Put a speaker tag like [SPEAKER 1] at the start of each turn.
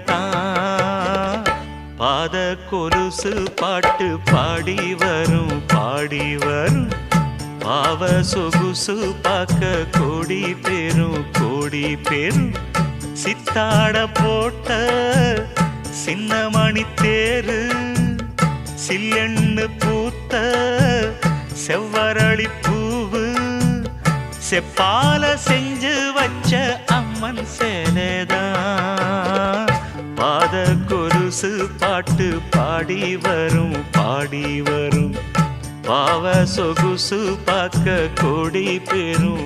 [SPEAKER 1] பார்வையிடத்தான் பாத கொலுசு பாட்டு பாடி வரும் பாடி வரும் பாவ சொகுசு பார்க்க கோடி பேரும் சித்தாட போட்ட சின்ன மணி தேரு சில்லெண்ணு பூத்த செவ்வரளி பூவு செப்பால செஞ்சு வச்ச அம்மன் சேலைதான் பாத கொலுசு பாட்டு பாடி வரும் பாவ சொகுசு பார்க்க கோடி பேரும்